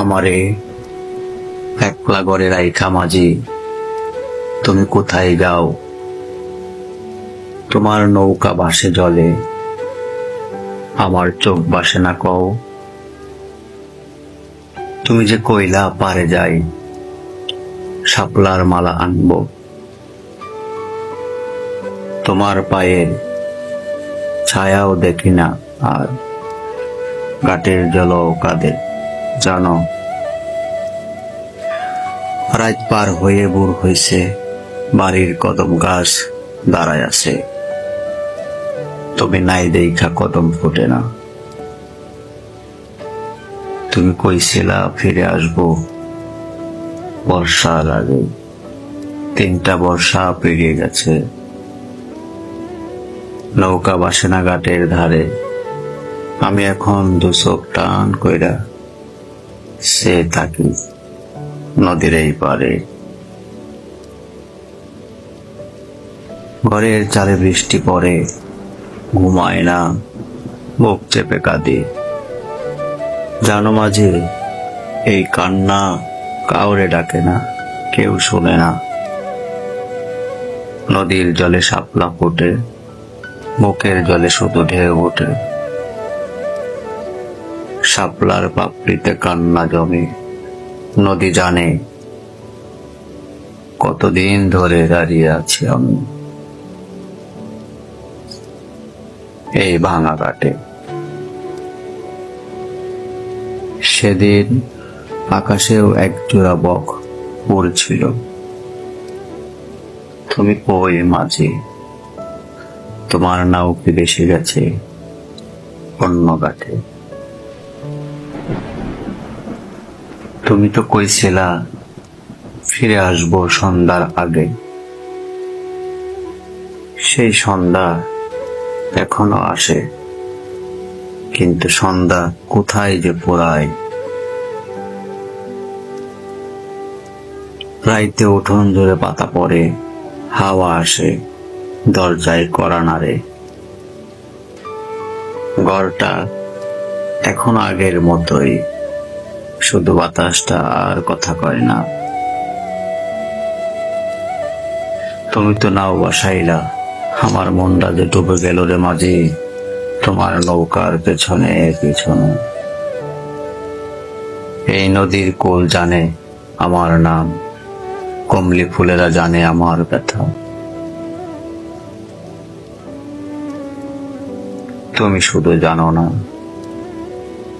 আমারে একলা ঘরে রাইখা মাঝি, তুমি কোথায় যাও? তোমার নৌকা ভাসে জলে, আমার চোখ ভাসে না কও। তুমি যে কইলা পারে যাই, শাপলার মালা আনবো। তোমার পায়ের ছায়াও দেখি না আর, ঘাটের জলও কাঁদে জানো। রাত পার হয়ে ভোর হইছে, বাড়ির কদম গাছ দাঁড়ায় আছে। তুমি নাই দেখা কদম ফোটে না। তুমি কইছিলা ফিরে আসবো বর্ষার আগে, 3টা বর্ষা পেরিয়ে গেছে। নৌকা ভাসে না ঘাটের ধারে, আমি এখন 2 চোখ টান কইরা সে থাকি নদীর এই পারে। ঘরের চালে বৃষ্টি পড়ে, ঘুমায় না, বুক চেপে কাঁদি। জানো মাঝে এই কান্না কাউরে ডাকে না, কেউ শোনে না। নদীর জলে শাপলা ফোটে, বুকের জলে শুধু ঢেউ ওঠে। শাপলার পাপড়িতে কান্না জমে, নদী জানে কতদিন ধরে দাঁড়িয়ে আছি আমি এই ভাঙা ঘাটে। সেদিন আকাশেও এক জোড়া বক উড়ছিল। তুমি কই মাঝি? তোমার নাও কি ভেসে গেছে অন্য ঘাটে? তুমি তো কইছিলা ফিরে আসবো সন্ধ্যার আগে। সেই সন্ধ্যা এখনো আসে, কিন্তু সন্ধ্যা কোথায় যে পোড়ায়। রাইতে উঠোন জুড়ে পাতা পড়ে, হাওয়া আসে, দরজায় কড়া নাড়ে। ঘরটা এখন আগের মতোই, শুধু বাতাসটা আর কথা কয় না। তুমি তো নাও বাসাইলা, আমার মনটা যে ডুবে গেল রে মাঝি তোমার নৌকার পেছনে পেছনে। এই নদীর কোল জানে আমার নাম, কমলি ফুলেরা জানে আমার ব্যথা। তুমি শুধু জানো না,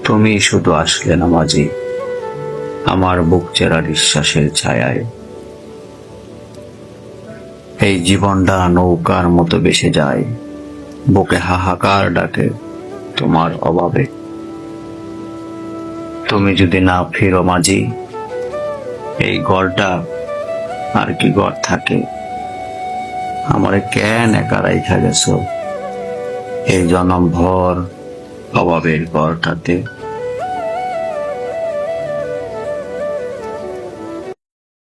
তুমি শুধু আসলে না মাঝি আমার বুক চেরা বিশ্বাসের ছায়ায়। এই জীবনটা নৌকার মতো বেসে যায়, বুকে হাহাকার ডাকে তোমার অভাবে। তুমি যদি না ফিরো মাঝি, এই ঘরটা আর কি ঘর থাকে? আমারে কেন একা রাইখা গেছো এই জনম ভর অভাবের ঘরটাতে?